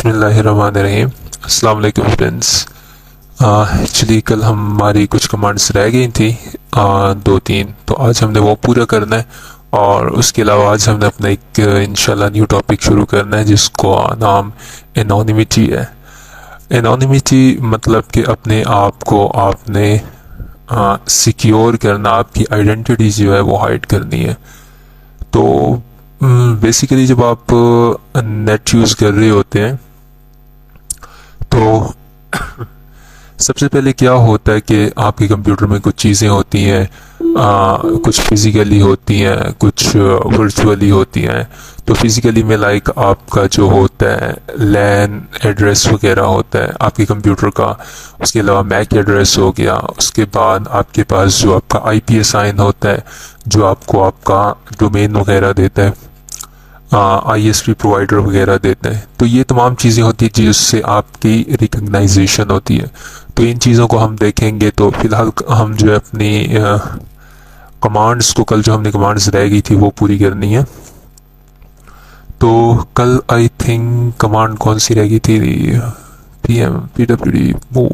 बिस्मिल्लाहिर्रहमानिर्रहीम। अस्सलाम वालेकुम फ्रेंड्स। एक्चुअली कल हमारी कुछ कमांड्स रह गई थी, दो तीन, तो आज हमने वो पूरा करना है। और उसके अलावा आज हमने अपना एक इंशाल्लाह न्यू टॉपिक शुरू करना है जिसको नाम एनोनिमिटी है। एनोनिमिटी मतलब कि अपने आप को आपने सिक्योर करना, आपकी आइडेंटिटी जो है वो हाइड करनी है। तो बेसिकली जब आप नेट यूज़ कर रहे होते हैं तो सबसे पहले क्या होता है कि आपके कंप्यूटर में कुछ चीज़ें होती हैं, कुछ फिज़िकली होती हैं, कुछ वर्चुअली होती हैं। तो फिज़िकली में लाइक आपका जो होता है लैन एड्रेस वगैरह होता है आपके कंप्यूटर का, उसके अलावा मैक एड्रेस हो गया, उसके बाद आपके पास जो आपका आईपी असाइन होता है जो आपको आपका डोमेन वगैरह देता है, आईएसपी प्रोवाइडर वगैरह देते हैं। तो ये तमाम चीज़ें होती हैं जिससे आपकी रिकग्नाइजेशन होती है। तो इन चीज़ों को हम देखेंगे। तो फिलहाल हम जो है अपनी कमांड्स को, कल जो हमने कमांड्स रह गई थी वो पूरी करनी है। तो कल आई थिंक कमांड कौन सी रह गई थी? pm pwd move.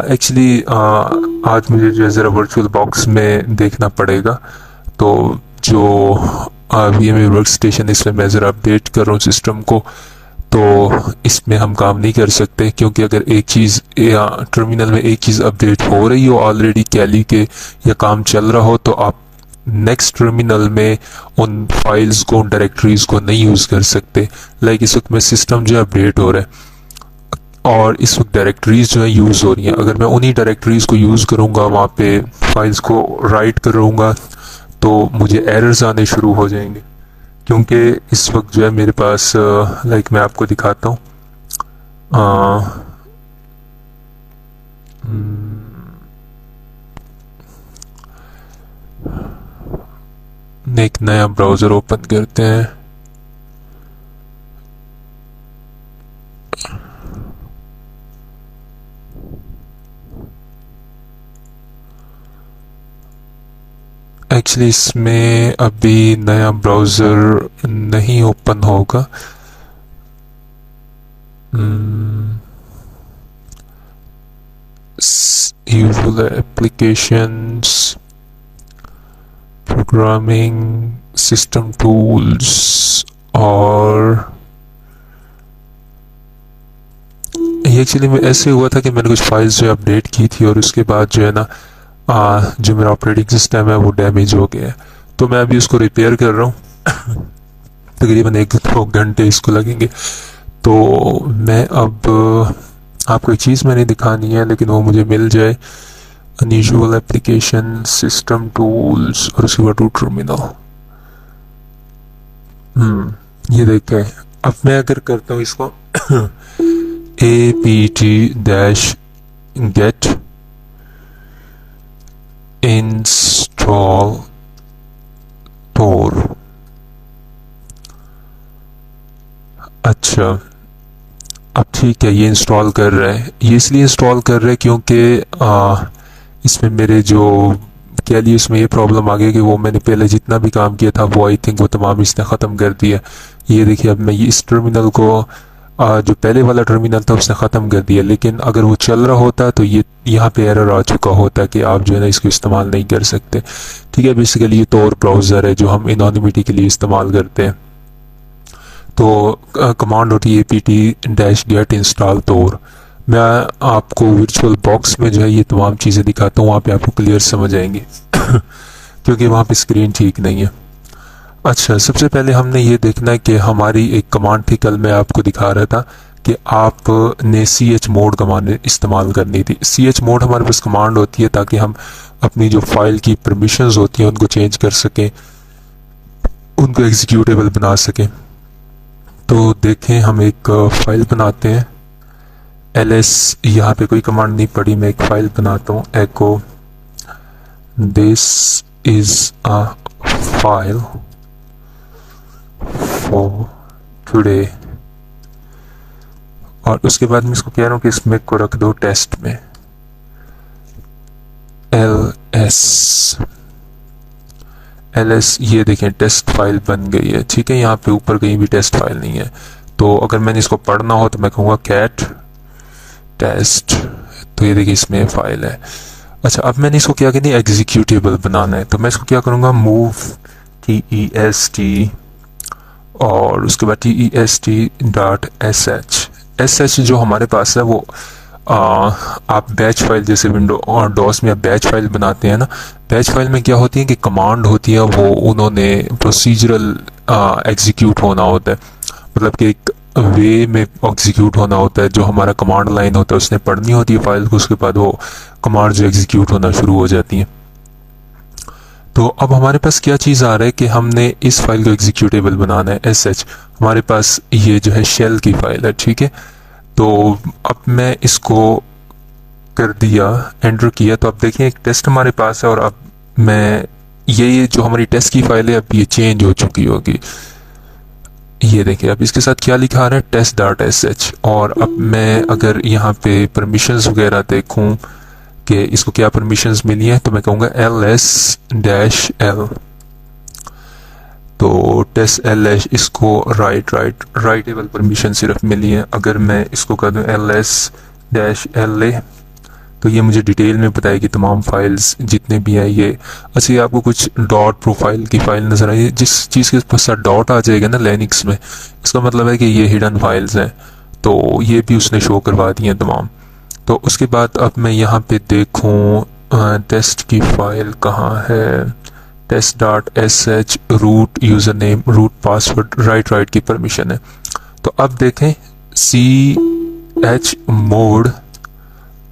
एक्चुअली आज मुझे जो है ज़रा वर्चुअल बॉक्स में देखना पड़ेगा। तो जो वीएमए वर्क स्टेशन, इसमें मैं ज़रा अपडेट कर रहा हूँ सिस्टम को। तो इसमें हम काम नहीं कर सकते क्योंकि अगर एक चीज़ या टर्मिनल में एक चीज़ अपडेट हो रही हो ऑलरेडी कैली के, या काम चल रहा हो, तो आप नेक्स्ट टर्मिनल में उन फाइल्स को, उन डायरेक्टरीज को नहीं यूज़ कर सकते। लाइक इस वक्त में सिस्टम जो है अपडेट हो रहा है और इस वक्त डायरेक्टरीज जो है यूज़ हो रही हैं। अगर मैं उन्हीं डायरेक्टरीज को यूज़ करूँगा, वहाँ पे फाइल्स को राइट करूँगा, तो मुझे एरर्स आने शुरू हो जाएंगे। क्योंकि इस वक्त जो है मेरे पास लाइक मैं आपको दिखाता हूँ, एक नया ब्राउज़र ओपन करते हैं। एक्चुअली इसमें अभी नया ब्राउज़र नहीं ओपन होगा। Usual applications, programming, system tools, और ये एक्चुअली में ऐसे हुआ था कि मैंने कुछ फाइल्स जो अपडेट की थी और उसके बाद जो है ना जो मेरा ऑपरेटिंग सिस्टम है वो डैमेज हो गया है। तो मैं अभी उसको रिपेयर कर रहा हूँ। तकरीबन 1-2 घंटे इसको लगेंगे। तो मैं अब आपको एक चीज़ मैंने दिखानी है, लेकिन वो मुझे मिल जाए। अनयूजुअल एप्लीकेशन, सिस्टम टूल्स, और उसके बाद टू टर्मिनल। ये देखें। अब मैं अगर करता हूँ इसको apt-get इंस्टॉल Tor। अच्छा, अब ठीक है, ये इंस्टॉल कर रहा है। ये इसलिए इंस्टॉल कर रहा है क्योंकि इसमें मेरे जो क्या लिए उसमें ये प्रॉब्लम आ गई कि वो मैंने पहले जितना भी काम किया था वो आई थिंक वो तमाम इसने ख़त्म कर दिया। ये देखिए, अब मैं ये इस टर्मिनल को जो पहले वाला टर्मिनल था उसने ख़त्म कर दिया, लेकिन अगर वो चल रहा होता तो ये यहाँ पे एरर आ चुका होता कि आप जो है ना इसको इस्तेमाल नहीं कर सकते। ठीक है, बेसिकली ये Tor ब्राउज़र है जो हम एनोनिमिटी के लिए इस्तेमाल करते हैं। तो कमांड होती है apt-get इंस्टॉल Tor। मैं आपको वर्चुअल बॉक्स में जो है ये तमाम चीज़ें दिखाता हूँ, वहाँ पे आपको क्लियर समझ आएंगे क्योंकि वहाँ पे स्क्रीन ठीक नहीं है। अच्छा, सबसे पहले हमने ये देखना है कि हमारी एक कमांड थी, कल मैं आपको दिखा रहा था कि आपने chmod कमांड इस्तेमाल करनी थी। chmod हमारे पास कमांड होती है ताकि हम अपनी जो फाइल की परमिशंस होती हैं उनको चेंज कर सकें, उनको एग्जीक्यूटेबल बना सकें। तो देखें, हम एक फाइल बनाते हैं। ls, यहाँ पे कोई कमांड नहीं पड़ी, मैं एक फाइल बनाता हूँ। echo this is a file for today, और उसके बाद मैं इसको कह रहा हूँ कि इसमें को रख दो टेस्ट में, ls। ls, ये देखें टेस्ट फाइल बन गई है, ठीक है। यहाँ पे ऊपर कहीं भी टेस्ट फाइल नहीं है। तो अगर मैंने इसको पढ़ना हो तो मैं कहूँगा कैट टेस्ट, तो ये देखिए इसमें फाइल है। अच्छा, अब मैंने इसको क्या कहनी है, एग्जीक्यूटेबल बनाना है, तो मैं इसको क्या करूँगा, मूव test और उसके बाद test.sh जो हमारे पास है वो आप बैच फाइल, जैसे विंडो और डॉस में आप बैच फाइल बनाते हैं ना, बैच फाइल में क्या होती है कि कमांड होती है, वो उन्होंने प्रोसीजरल एग्जीक्यूट होना होता है, मतलब कि एक वे में एग्जीक्यूट होना होता है। जो हमारा कमांड लाइन होता है उसने पढ़नी होती है फाइल को, उसके बाद वो कमांड जो एग्जीक्यूट होना शुरू हो जाती हैं। तो अब हमारे पास क्या चीज़ आ रहा है कि हमने इस फाइल को एग्जीक्यूटेबल बनाना है, sh। हमारे पास ये जो है शेल की फाइल है, ठीक है। तो अब मैं इसको कर दिया, एंटर किया, तो अब देखिए एक टेस्ट हमारे पास है, और अब मैं ये जो हमारी टेस्ट की फाइल है अब ये चेंज हो चुकी होगी। ये देखिए अब इसके साथ क्या लिखा आ रहा है, test.sh। और अब मैं अगर यहाँ पे परमिशंस वगैरह देखूँ कि इसको क्या परमिशंस मिली है, तो मैं कहूँगा ls-l, तो टेस्ट ls, इसको राइटेबल परमिशन सिर्फ मिली है। अगर मैं इसको कर दूँ ls-la, तो ये मुझे डिटेल में बताएगी तमाम फाइल्स जितने भी हैं ये। अच्छा, ये आपको कुछ डॉट प्रोफाइल की फाइल नज़र आई, जिस चीज़ के साथ डॉट आ जाएगा ना लिनक्स में, इसका मतलब है कि ये हिडन फाइल्स हैं, तो ये भी उसने शो करवा दी हैं तमाम। तो उसके बाद अब मैं यहाँ पे देखूँ टेस्ट की फाइल कहाँ है, test.sh, root user name, root password, write की परमिशन है। तो अब देखें chmod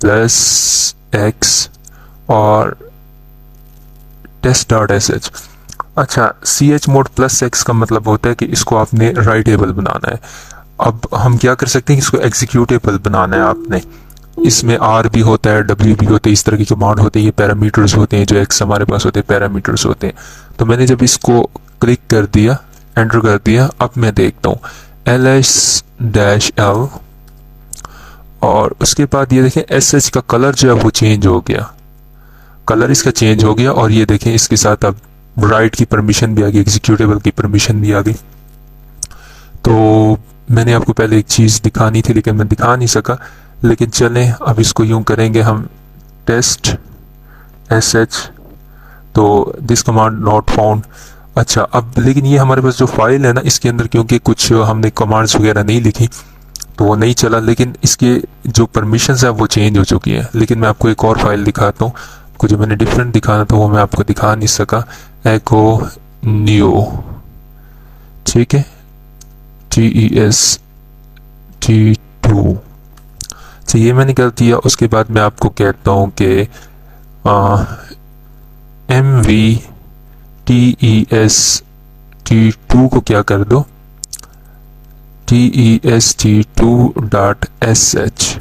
+x और test.sh। अच्छा, chmod +x का मतलब होता है कि इसको आपने राइटेबल बनाना है। अब हम क्या कर सकते हैं, इसको एग्जीक्यूटेबल बनाना है आपने। इसमें r भी होता है, w भी होते हैं, इस तरह की कमांड होते हैं, ये पैरामीटर्स होते हैं, जो x हमारे पास होते हैं पैरामीटर्स होते हैं। तो मैंने जब इसको क्लिक कर दिया, एंटर कर दिया, अब मैं देखता हूँ ls-l, और उसके बाद ये देखें sh का कलर जो है वो चेंज हो गया, कलर इसका चेंज हो गया। और ये देखें इसके साथ अब राइट की परमिशन भी आ गई, एग्जीक्यूटेबल की परमिशन भी आ गई। तो मैंने आपको पहले एक चीज़ दिखानी थी लेकिन मैं दिखा नहीं सका, लेकिन चलें अब इसको यूं करेंगे हम, टेस्ट sh, तो दिस कमांड नॉट फाउंड। अच्छा, अब लेकिन ये हमारे पास जो फाइल है ना, इसके अंदर क्योंकि कुछ हमने कमांड्स वगैरह नहीं लिखी तो वो नहीं चला, लेकिन इसके जो परमिशंस है वो चेंज हो चुकी है। लेकिन मैं आपको एक और फाइल दिखाता हूँ, कुछ जो मैंने डिफरेंट दिखाना था वो मैं आपको दिखा नहीं सका, एको न्यू, ठीक है, test2। तो ये मैंने कर दिया। उसके बाद मैं आपको कहता हूँ कि mvtest2 को क्या कर दो, test2.sh।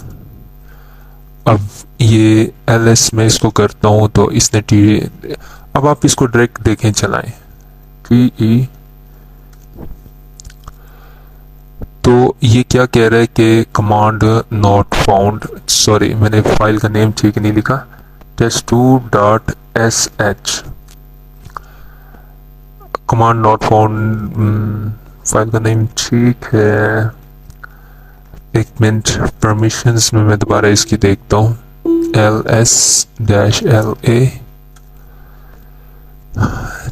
अब ये ls में इसको करता हूँ तो इसने अब आप इसको डायरेक्ट देखें, चलाएं तो ये क्या कह रहा है कि कमांड नॉट फाउंड, सॉरी मैंने फाइल का नेम ठीक नहीं लिखा, test2.sh, command not found, file का नेम ठीक है। एक मिनट, परमिशंस में मैं दोबारा इसकी देखता हूँ, ls-la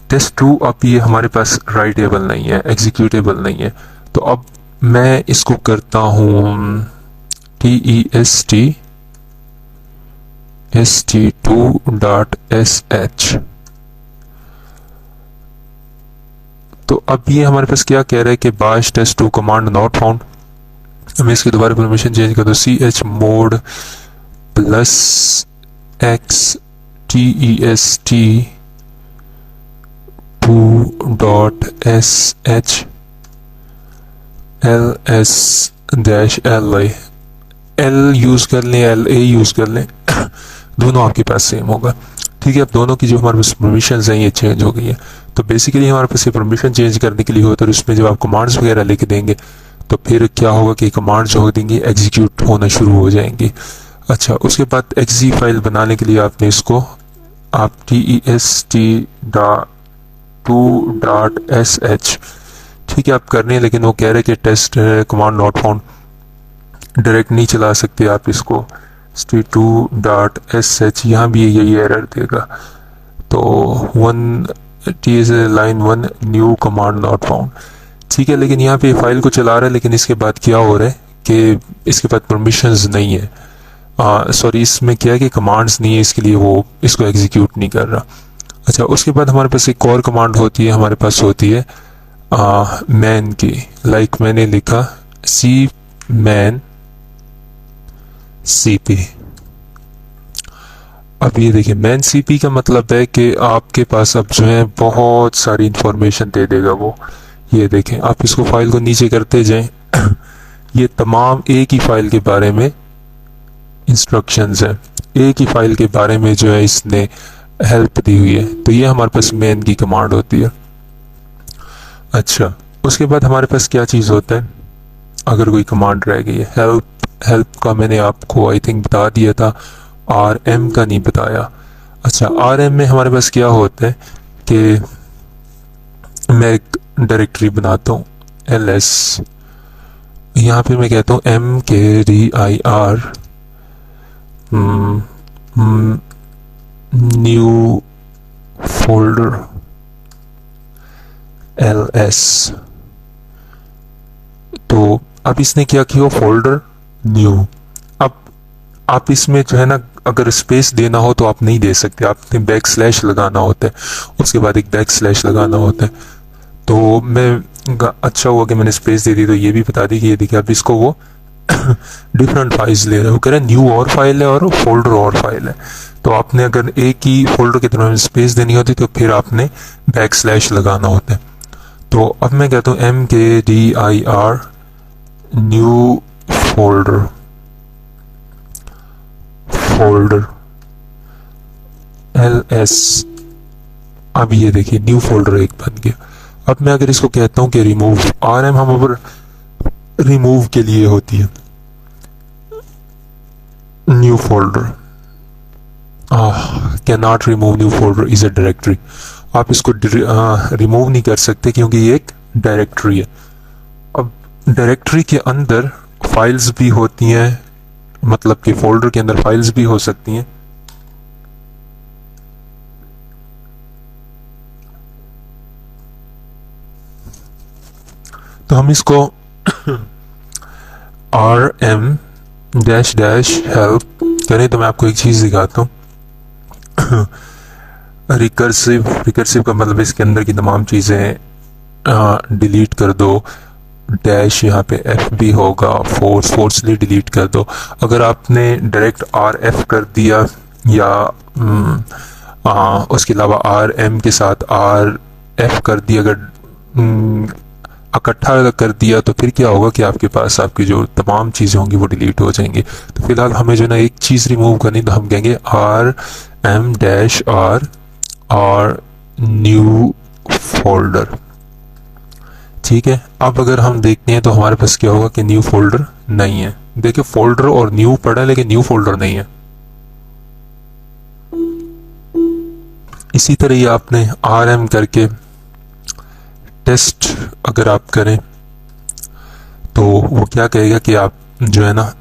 test2। अब ये हमारे पास राइटेबल नहीं है, एग्जीक्यूटेबल नहीं है, तो अब मैं इसको करता हूँ test2.sh। तो अब ये हमारे पास क्या कह रहा है कि bash test2 command not found. मैं इसकी दोबारा परमिशन चेंज कर दूँ, chmod +x test2.sh ls-la, l use कर लें, la यूज़ कर लें, दोनों आपके पास सेम होगा, ठीक है। अब दोनों की जो हमारे पास परमिशन हैं ये चेंज हो गई है। तो बेसिकली हमारे पास ये परमिशन चेंज करने के लिए होता है, उसमें जब आप कमांड्स वगैरह लिख देंगे तो फिर क्या होगा कि कमांड जो हो देंगी एग्जीक्यूट होना शुरू हो जाएंगी। अच्छा, उसके बाद exe फाइल बनाने के लिए आपने इसको आप test street2.sh। ठीक है, आप कर रहे हैं, लेकिन वो कह रहे हैं कि test command not found, direct नहीं चला सकते आप इसको। street2.sh यहाँ भी यही एरर देगा। तो वन टीज line 1 new command not found. ठीक है, लेकिन यहाँ पे फाइल को चला रहा है, लेकिन इसके बाद क्या हो रहा है कि इसके बाद परमिशंस नहीं है, सॉरी इसमें क्या है कि कमांड्स नहीं है, इसके लिए वो इसको एग्जीक्यूट नहीं कर रहा। अच्छा, उसके बाद हमारे पास एक और कमांड होती है, हमारे पास होती है मैन की। लाइक मैंने लिखा सी मैन cp। अब ये देखिए, मैन cp का मतलब है कि आपके पास अब जो है बहुत सारी इंफॉर्मेशन दे देगा वो। ये देखें, आप इसको फाइल को नीचे करते जाएं ये तमाम एक ही फाइल के बारे में इंस्ट्रक्शंस हैं, एक ही फाइल के बारे में जो है इसने हेल्प दी हुई है। तो ये हमारे पास मैन की कमांड होती है। अच्छा, उसके बाद हमारे पास क्या चीज़ होता है अगर कोई कमांड रह गई है। हेल्प का मैंने आपको आई थिंक बता दिया था, rm का नहीं बताया। अच्छा, rm में हमारे पास क्या होता है कि मैं एक डायरेक्टरी बनाता हूँ ls, यहाँ पे मैं कहता हूँ mkdir न्यू फोल्डर ls। तो अब इसने क्या किया, फोल्डर न्यू। अब आप इसमें जो है ना, अगर स्पेस देना हो तो आप नहीं दे सकते, आपने बैक स्लैश लगाना होता है, उसके बाद एक बैक स्लैश लगाना होता है। तो मैं अच्छा हुआ कि मैंने स्पेस दे दी, तो ये भी बता दी कि ये देखिए अब इसको वो डिफरेंट फाइल्स ले रहे हैं, वो कह रहे हैं न्यू और फाइल है और फोल्डर और फाइल है। तो आपने अगर एक ही फोल्डर के तरफ स्पेस देनी होती तो फिर आपने बैक स्लैश लगाना होता है। तो अब मैं कहता हूँ mkdir न्यू फोल्डर ls। अब ये देखिए न्यू फोल्डर एक बन गया। अब मैं अगर इसको कहता हूँ कि रिमूव, rm हम रिमूव के लिए होती है new folder, can not remove new folder is a directory. आप इसको रिमूव नहीं कर सकते क्योंकि ये एक डायरेक्टरी है। अब डायरेक्टरी के अंदर फाइल्स भी होती हैं, मतलब कि फोल्डर के अंदर फाइल्स भी हो सकती हैं। तो हम इसको rm -help करें तो मैं आपको एक चीज दिखाता हूँ। रिकर्सिव का मतलब इसके अंदर की तमाम चीजें डिलीट कर दो। डैश यहाँ पे एफ भी होगा, फोर्सली डिलीट कर दो। अगर आपने डायरेक्ट rf कर दिया या उसके अलावा rm के साथ rf कर दिया, अगर इकट्ठा कर दिया तो फिर क्या होगा कि आपके पास आपकी जो तमाम चीज़ें होंगी वो डिलीट हो जाएंगी। तो फिलहाल हमें जो ना एक चीज़ रिमूव करनी, तो हम कहेंगे rm-r और न्यू फोल्डर। ठीक है, अब अगर हम देखते हैं तो हमारे पास क्या होगा कि न्यू फोल्डर नहीं है। देखिए फोल्डर और न्यू पड़ा है लेकिन न्यू फोल्डर नहीं है। इसी तरह ही आपने rm करके टेस्ट अगर आप करें तो वो क्या कहेगा कि आप जो है ना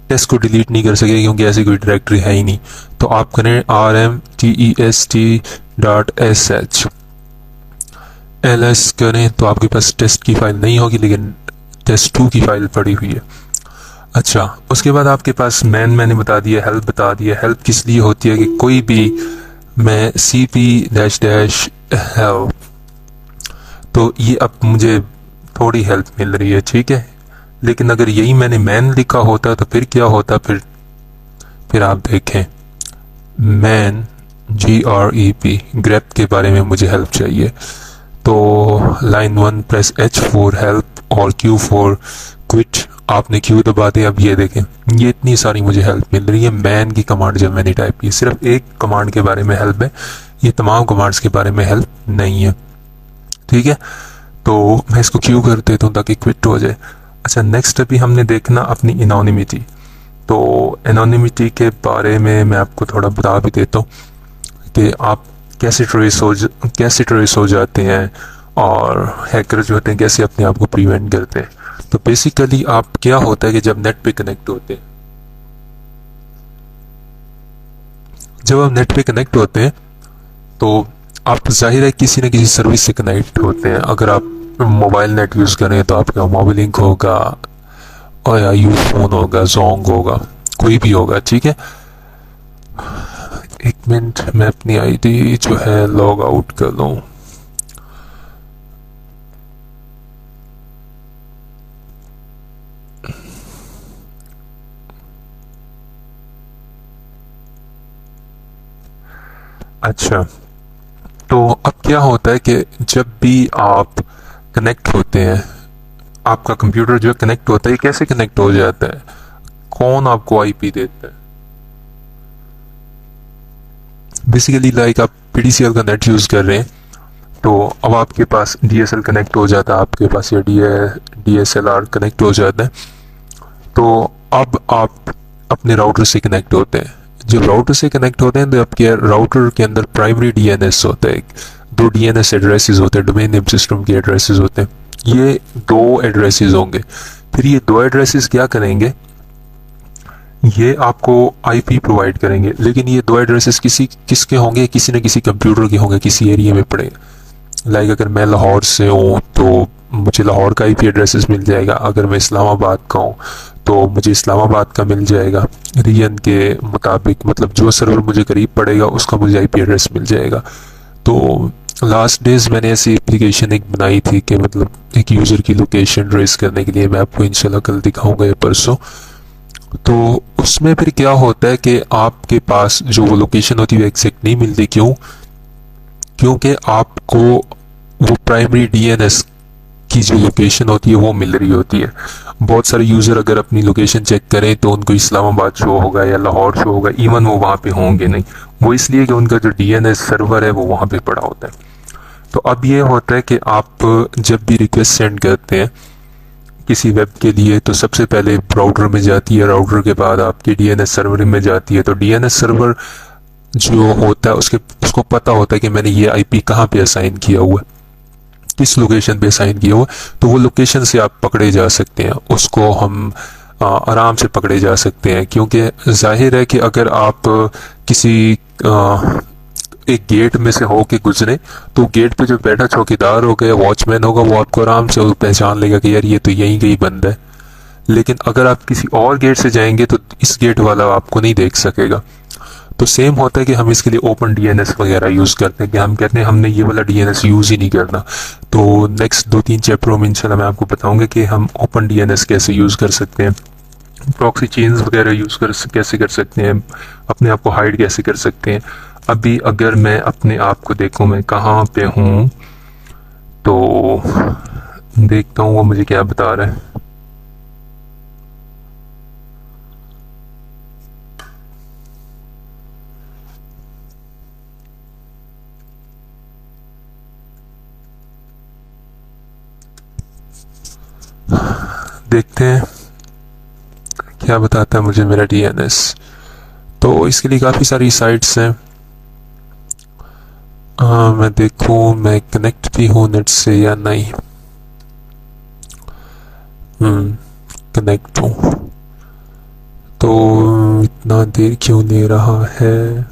टेस्ट को डिलीट नहीं कर सकेंगे क्योंकि ऐसी कोई डायरेक्टरी है ही नहीं। तो आप करें rm-test.sh ls करें तो आपके पास टेस्ट की फाइल नहीं होगी लेकिन test2 की फाइल पड़ी हुई है। अच्छा, उसके बाद आपके पास मैंने बता दिया, हेल्प बता दिया। हेल्प किस लिए होती है कि कोई भी मैं cp-help, तो ये अब मुझे थोड़ी हेल्प मिल रही है, ठीक है। लेकिन अगर यही मैंने मैन लिखा होता तो फिर क्या होता, फिर आप देखें मैन grep ग्रेप के बारे में मुझे हेल्प चाहिए। तो line 1 press H for help और Q फॉर क्विट। आपने Q दबा दिया। अब ये देखें, ये इतनी सारी मुझे हेल्प मिल रही है। मैन की कमांड जब मैंने टाइप की, सिर्फ एक कमांड के बारे में हेल्प है, ये तमाम कमांड्स के बारे में हेल्प नहीं है, ठीक है। तो मैं इसको क्यू कर देता हूँ ताकि क्विट हो जाए। अच्छा, नेक्स्ट अभी हमने देखना अपनी एनोनिमिटी। तो एनोनिमिटी के बारे में मैं आपको थोड़ा बता भी देता हूँ कि आप कैसे ट्रेस हो जाते हैं, और हैकर जो होते हैं कैसे अपने आप को प्रिवेंट करते हैं। तो बेसिकली आप क्या होता है कि जब नेट पे कनेक्ट होते हैं, जब आप नेट पे कनेक्ट होते हैं तो आप जाहिर है किसी न किसी सर्विस से कनेक्ट होते हैं। अगर आप मोबाइल नेट यूज़ करें तो आपका मोबाइलिंक होगा, और या यू फोन होगा, जोंग होगा, कोई भी होगा, ठीक है। एक मिनट, मैं अपनी आईडी जो है लॉग आउट कर लूँ। अच्छा, तो अब क्या होता है कि जब भी आप कनेक्ट होते हैं, आपका कंप्यूटर जो है कनेक्ट होता है, कैसे कनेक्ट हो जाता है, कौन आपको आईपी देता है। बेसिकली लाइक आप पीडीसीएल का नेट यूज़ कर रहे हैं, तो अब आपके पास डीएसएल कनेक्ट हो जाता है, आपके पास ये डीएसएलआर कनेक्ट हो जाता है। तो अब आप अपने राउटर से कनेक्ट होते हैं। जब राउटर से कनेक्ट होते हैं तो आपके राउटर के अंदर प्राइमरी डीएनएस होता है, दो डीएनएस एड्रेसेस होते हैं, डोमेन नेम सिस्टम के एड्रेसेस होते हैं। ये दो एड्रेसेस होंगे। फिर ये दो एड्रेसेस क्या करेंगे, ये आपको आईपी प्रोवाइड करेंगे, लेकिन ये दो एड्रेसेस किसके होंगे, किसी न किसी कंप्यूटर के होंगे, किसी एरिया में पड़े। लाइक अगर मैं लाहौर से हूँ तो मुझे लाहौर का आईपी एड्रेसेस मिल जाएगा, अगर मैं इस्लामाबाद का हूँ तो मुझे इस्लामाबाद का मिल जाएगा। रीजन के मुताबिक, मतलब जो सर्वर मुझे करीब पड़ेगा उसका मुझे आईपी एड्रेस मिल जाएगा। तो लास्ट डेज मैंने ऐसी एप्लीकेशन एक बनाई थी कि मतलब एक यूज़र की लोकेशन ट्रेस करने के लिए, मैं आपको इंशाल्लाह कल दिखाऊंगा या परसों। तो उसमें फिर क्या होता है कि आपके पास जो वो लोकेशन होती है वो एग्जैक्ट नहीं मिलती। क्यों? क्योंकि आपको वो प्राइमरी डीएनएस की जो लोकेशन होती है वो मिल रही होती है। बहुत सारे यूज़र अगर अपनी लोकेशन चेक करें तो उनको इस्लामाबाद शो होगा या लाहौर शो होगा, इवन वो वहाँ पे होंगे नहीं। वो इसलिए कि उनका जो डीएनएस सर्वर है वो वहाँ पे पड़ा होता है। तो अब ये होता है कि आप जब भी रिक्वेस्ट सेंड करते हैं किसी वेब के लिए तो सबसे पहले राउटर में जाती है, राउटर के बाद आपके डीएनएस सर्वर में जाती है। तो डीएनएस सर्वर जो होता है उसको पता होता है कि मैंने ये आईपी कहाँ पे असाइन किया हुआ है, किस लोकेशन पे असाइन किया हुआ। तो वो लोकेशन से आप पकड़े जा सकते हैं, उसको हम आराम से पकड़े जा सकते हैं। क्योंकि जाहिर है कि अगर आप किसी एक गेट में से हो के गुजरे तो गेट पे जो बैठा चौकीदार होगा या वॉचमैन होगा वो आपको आराम से पहचान लेगा कि यार ये तो यहीं कहीं बंद है। लेकिन अगर आप किसी और गेट से जाएंगे तो इस गेट वाला आपको नहीं देख सकेगा। तो सेम होता है कि हम इसके लिए ओपन डीएनएस वगैरह यूज़ करते हैं, कि हम कहते हैं हमने ये वाला डीएनएस यूज़ ही नहीं करना। तो नेक्स्ट 2-3 चैप्टरों में इंशाल्लाह मैं आपको बताऊंगा कि हम ओपन डीएनएस कैसे यूज़ कर सकते हैं, प्रॉक्सी चेन्स वगैरह कैसे कर सकते हैं, अपने आप को हाइड कैसे कर सकते हैं। अभी अगर मैं अपने आप को देखूं मैं कहाँ पे हूँ तो देखता हूँ वो मुझे क्या बता रहा है। देखते हैं क्या बताता है मुझे मेरा डीएनएस। तो इसके लिए काफ़ी सारी साइट्स हैं। मैं देखूं मैं कनेक्ट भी हूँ नेट से या नहीं। कनेक्ट हूँ। तो इतना देर क्यों ले रहा है?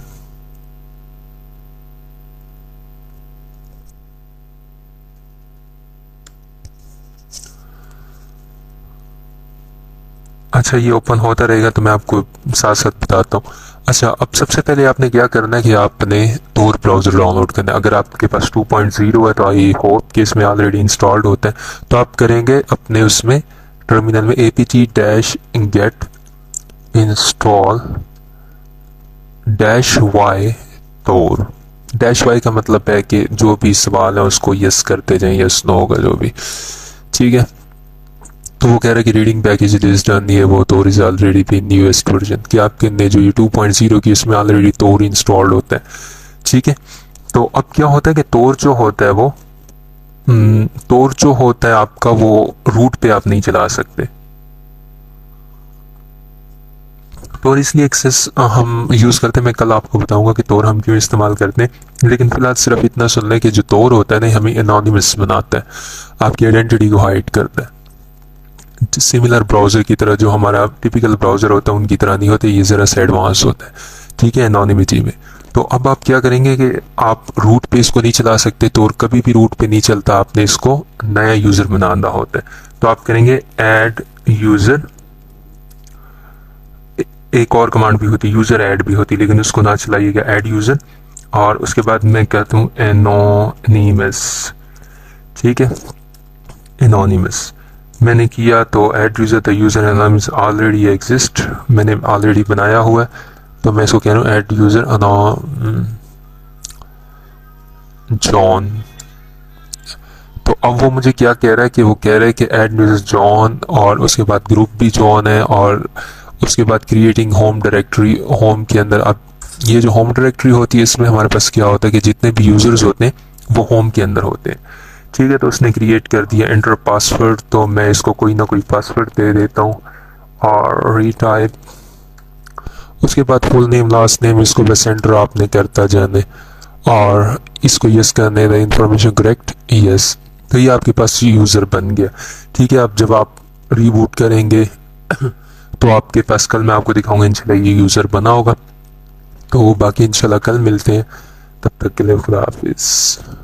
अच्छा, ये ओपन होता रहेगा तो मैं आपको साथ साथ बताता हूँ। अच्छा, अब सबसे पहले आपने क्या करना है कि आपने तोर ब्राउज़र डाउनलोड करना है। अगर आपके पास 2.0 है तो आई होप कि इसमें ऑलरेडी इंस्टॉल्ड होता है। तो आप करेंगे अपने उसमें टर्मिनल में apt-get इंस्टॉल -y तोर। -y का मतलब है कि जो भी सवाल है उसको यस करते जाएं, यस नो होगा जो भी, ठीक है। तो वो कह रहा है कि रीडिंग पैकेज इज डन, ये वो तोर is already the newest version, कि आपके ने जो ये 2.0 की इसमें ऑलरेडी तोर इंस्टॉल्ड होता है, ठीक है। तो अब क्या होता है कि तोर जो होता है वो तोर जो होता है आपका वो रूट पे आप नहीं चला सकते। तोर इसलिए एक्सेस हम यूज़ करते हैं, मैं कल आपको बताऊंगा कि तोर हम क्यों इस्तेमाल करते हैं, लेकिन फिलहाल सिर्फ इतना सुन लें कि जो तोर होता है ना हमें एनोनिमस बनाता है, आपकी आइडेंटिटी को हाइड करता है। सिमिलर ब्राउज़र की तरह, जो हमारा टिपिकल ब्राउज़र होता है उनकी तरह नहीं होते, ये ज़रा सा एडवांस होता है, ठीक है, एनोनिमिटी में। तो अब आप क्या करेंगे कि आप रूट पे इसको नहीं चला सकते, तो और कभी भी रूट पे नहीं चलता, आपने इसको नया यूज़र बनाना होता है। तो आप करेंगे ऐड यूज़र, एक और कमांड भी होती है यूज़र ऐड भी होती है, लेकिन उसको ना चलाइएगा, ऐड यूज़र, और उसके बाद मैं कहता हूँ एनोनिमस, ठीक है, एनोनिमस मैंने किया। तो add user, the user anonymous already exist, मैंने ऑलरेडी बनाया हुआ है, तो मैं इसको कह रहा हूँ ऐड यूज़र जॉन। तो अब वो मुझे क्या कह रहा है कि वो कह रहा है कि ऐड यूज़र जॉन, और उसके बाद ग्रुप भी जॉन है, और उसके बाद क्रिएटिंग होम डायरेक्टरी, होम के अंदर। अब ये जो होम डायरेक्टरी होती है इसमें हमारे पास क्या होता है कि जितने भी यूज़र्स होते हैं वो होम के अंदर होते हैं, ठीक है। तो उसने क्रिएट कर दिया एंटर पासवर्ड, तो मैं इसको कोई ना कोई पासवर्ड दे देता हूँ, और रीटाइप, उसके बाद फुल नेम लास्ट नेम, इसको बस एंटर आपने करता जाने, और इसको यस करने दें, इंफॉर्मेशन करेक्ट, यस। तो ये आपके पास यूज़र बन गया, ठीक है। अब जब आप रीबूट करेंगे तो आपके पास, कल मैं आपको दिखाऊंगा इंशाल्लाह ये यूज़र बना होगा। तो बाकी इंशाल्लाह कल मिलते हैं, तब तक के लिए खुदा हाफिज़।